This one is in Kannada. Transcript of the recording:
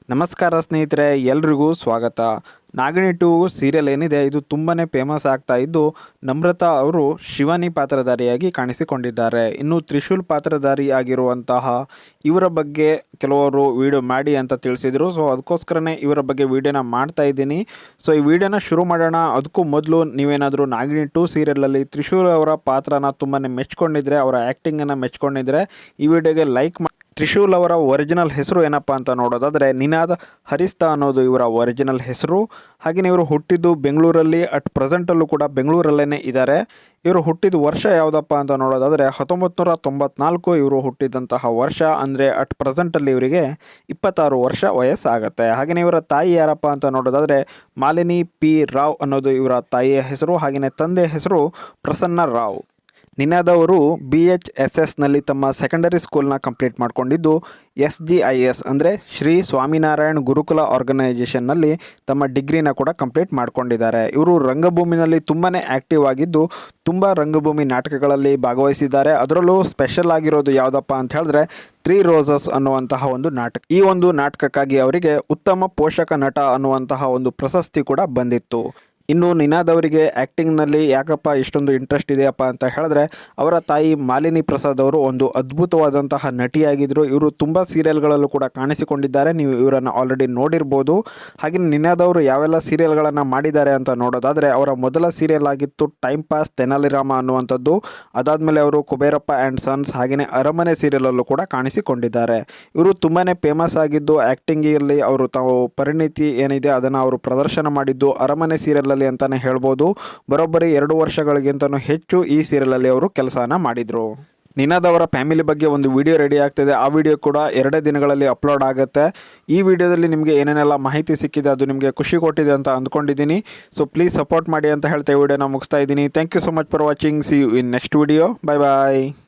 ನಮಸ್ಕಾರ ಸ್ನೇಹಿತರೆ, ಎಲ್ರಿಗೂ ಸ್ವಾಗತ. ನಾಗಿಣಿ 2 ಸೀರಿಯಲ್ ಏನಿದೆ ಇದು ತುಂಬಾ ಫೇಮಸ್ ಆಗ್ತಾ ಇದ್ದು, ನಮ್ರತಾ ಅವರು ಶಿವಾನಿ ಪಾತ್ರಧಾರಿಯಾಗಿ ಕಾಣಿಸಿಕೊಂಡಿದ್ದಾರೆ. ಇನ್ನು ತ್ರಿಶೂಲ್ ಪಾತ್ರಧಾರಿ ಆಗಿರುವಂತಹ ಇವರ ಬಗ್ಗೆ ಕೆಲವರು ವಿಡಿಯೋ ಮಾಡಿ ಅಂತ ತಿಳಿಸಿದರು. ಸೊ ಅದಕ್ಕೋಸ್ಕರನೇ ಇವರ ಬಗ್ಗೆ ವಿಡಿಯೋನ ಮಾಡ್ತಾ ಇದ್ದೀನಿ. ಸೊ ಈ ವಿಡಿಯೋನ ಶುರು ಮಾಡೋಣ. ಅದಕ್ಕೂ ಮೊದಲು ನೀವೇನಾದರೂ ನಾಗಿಣಿ 2 ಸೀರಿಯಲಲ್ಲಿ ತ್ರಿಶೂಲ್ ಅವರ ಪಾತ್ರನ ತುಂಬಾ ಮೆಚ್ಕೊಂಡಿದ್ರೆ, ಅವರ ಆ್ಯಕ್ಟಿಂಗನ್ನು ಮೆಚ್ಕೊಂಡಿದ್ರೆ ಈ ವಿಡಿಯೋಗೆ ಲೈಕ್ ಮಾಡಿ. ತ್ರಿಶೂಲ್ ಅವರ ಒರಿಜಿನಲ್ ಹೆಸರು ಏನಪ್ಪ ಅಂತ ನೋಡೋದಾದರೆ ನಿನಾದ್ ಹರಿಸ್ತಾ ಅನ್ನೋದು ಇವರ ಒರಿಜಿನಲ್ ಹೆಸರು. ಹಾಗೆಯೇ ಇವರು ಹುಟ್ಟಿದ್ದು ಬೆಂಗಳೂರಲ್ಲಿ, ಅಟ್ ಪ್ರೆಸೆಂಟಲ್ಲೂ ಕೂಡ ಬೆಂಗಳೂರಲ್ಲೇ ಇದ್ದಾರೆ. ಇವರು ಹುಟ್ಟಿದ ವರ್ಷ ಯಾವುದಪ್ಪ ಅಂತ ನೋಡೋದಾದರೆ 1994 ಇವರು ಹುಟ್ಟಿದಂತಹ ವರ್ಷ. ಅಂದರೆ ಅಟ್ ಪ್ರೆಸೆಂಟಲ್ಲಿ ಇವರಿಗೆ 26 ವರ್ಷ ವಯಸ್ಸಾಗುತ್ತೆ. ಹಾಗೆಯೇ ಇವರ ತಾಯಿ ಯಾರಪ್ಪ ಅಂತ ನೋಡೋದಾದರೆ ಮಾಲಿನಿ ಪಿ ರಾವ್ ಅನ್ನೋದು ಇವರ ತಾಯಿಯ ಹೆಸರು. ಹಾಗೆಯೇ ತಂದೆ ಹೆಸರು ಪ್ರಸನ್ನ ರಾವ್. ನಿನಾದ್ ಅವರು BHSSನಲ್ಲಿ ತಮ್ಮ ಸೆಕೆಂಡರಿ ಸ್ಕೂಲ್ನ ಕಂಪ್ಲೀಟ್ ಮಾಡಿಕೊಂಡಿದ್ದು, SGIS ಅಂದರೆ ಶ್ರೀ ಸ್ವಾಮಿನಾರಾಯಣ್ ಗುರುಕುಲ ಆರ್ಗನೈಜೇಷನ್ನಲ್ಲಿ ತಮ್ಮ ಡಿಗ್ರಿನ ಕೂಡ ಕಂಪ್ಲೀಟ್ ಮಾಡ್ಕೊಂಡಿದ್ದಾರೆ. ಇವರು ರಂಗಭೂಮಿನಲ್ಲಿ ತುಂಬಾ ಆ್ಯಕ್ಟಿವ್ ಆಗಿದ್ದು, ತುಂಬ ರಂಗಭೂಮಿ ನಾಟಕಗಳಲ್ಲಿ ಭಾಗವಹಿಸಿದ್ದಾರೆ. ಅದರಲ್ಲೂ ಸ್ಪೆಷಲ್ ಆಗಿರೋದು ಯಾವುದಪ್ಪ ಅಂತ ಹೇಳಿದ್ರೆ 3 ರೋಸಸ್ ಅನ್ನುವಂತಹ ಒಂದು ನಾಟಕ. ಈ ಒಂದು ನಾಟಕಕ್ಕಾಗಿ ಅವರಿಗೆ ಉತ್ತಮ ಪೋಷಕ ನಟ ಅನ್ನುವಂತಹ ಒಂದು ಪ್ರಶಸ್ತಿ ಕೂಡ ಬಂದಿತ್ತು. ಇನ್ನು ನಿನಾದ್ ಅವರಿಗೆ ಆ್ಯಕ್ಟಿಂಗ್ನಲ್ಲಿ ಯಾಕಪ್ಪ ಇಷ್ಟೊಂದು ಇಂಟ್ರೆಸ್ಟ್ ಇದೆಯಪ್ಪ ಅಂತ ಹೇಳಿದ್ರೆ, ಅವರ ತಾಯಿ ಮಾಲಿನಿ ಪ್ರಸಾದ್ ಅವರು ಒಂದು ಅದ್ಭುತವಾದಂತಹ ನಟಿಯಾಗಿದ್ದರು. ಇವರು ತುಂಬ ಸೀರಿಯಲ್ಗಳಲ್ಲೂ ಕೂಡ ಕಾಣಿಸಿಕೊಂಡಿದ್ದಾರೆ. ನೀವು ಇವರನ್ನು ಆಲ್ರೆಡಿ ನೋಡಿರ್ಬೋದು. ಹಾಗೆ ನಿನಾದ್ ಅವರು ಯಾವೆಲ್ಲ ಸೀರಿಯಲ್ಗಳನ್ನು ಮಾಡಿದ್ದಾರೆ ಅಂತ ನೋಡೋದಾದರೆ, ಅವರ ಮೊದಲ ಸೀರಿಯಲ್ ಆಗಿತ್ತು ಟೈಮ್ ಪಾಸ್ ತೆನಾಲಿರಾಮ ಅನ್ನುವಂಥದ್ದು. ಅದಾದಮೇಲೆ ಅವರು ಕುಬೇರಪ್ಪ ಆ್ಯಂಡ್ ಸನ್ಸ್, ಹಾಗೆಯೇ ಅರಮನೆ ಸೀರಿಯಲಲ್ಲೂ ಕೂಡ ಕಾಣಿಸಿಕೊಂಡಿದ್ದಾರೆ. ಇವರು ತುಂಬಾ ಫೇಮಸ್ ಆಗಿದ್ದು ಆ್ಯಕ್ಟಿಂಗಲ್ಲಿ ಅವರು ತಾವು ಪರಿಣಿತಿ ಏನಿದೆ ಅದನ್ನು ಅವರು ಪ್ರದರ್ಶನ ಮಾಡಿದ್ದು ಅರಮನೆ ಸೀರಿಯಲ್ ಅಂತಾನೆ ಹೇಳ್ಬೋದು. ಬರೋಬ್ಬರಿ 2 ವರ್ಷಗಳಿಗಿಂತನೂ ಹೆಚ್ಚು ಈ ಸೀರಿಯಲಲ್ಲಿ ಅವರು ಕೆಲಸನ ಮಾಡಿದರು. ನಿನಾದ್ ಅವರ ಫ್ಯಾಮಿಲಿ ಬಗ್ಗೆ ಒಂದು ವಿಡಿಯೋ ರೆಡಿ ಆಗ್ತಿದೆ. ಆ ವಿಡಿಯೋ ಕೂಡ 2 ದಿನಗಳಲ್ಲಿ ಅಪ್ಲೋಡ್ ಆಗುತ್ತೆ. ಈ ವಿಡಿಯೋದಲ್ಲಿ ನಿಮಗೆ ಏನೇನೆಲ್ಲ ಮಾಹಿತಿ ಸಿಕ್ಕಿದೆ ಅದು ನಿಮಗೆ ಖುಷಿ ಕೊಟ್ಟಿದೆ ಅಂತ ಅಂದ್ಕೊಂಡಿದ್ದೀನಿ. ಸೊ ಪ್ಲೀಸ್ ಸಪೋರ್ಟ್ ಮಾಡಿ ಅಂತ ಹೇಳ್ತಾ ಈ ವಿಡಿಯೋನ ಮುಗಿಸ್ತಾ ಇದ್ದೀನಿ. Thank you so much for watching. See you in next video. Bye bye.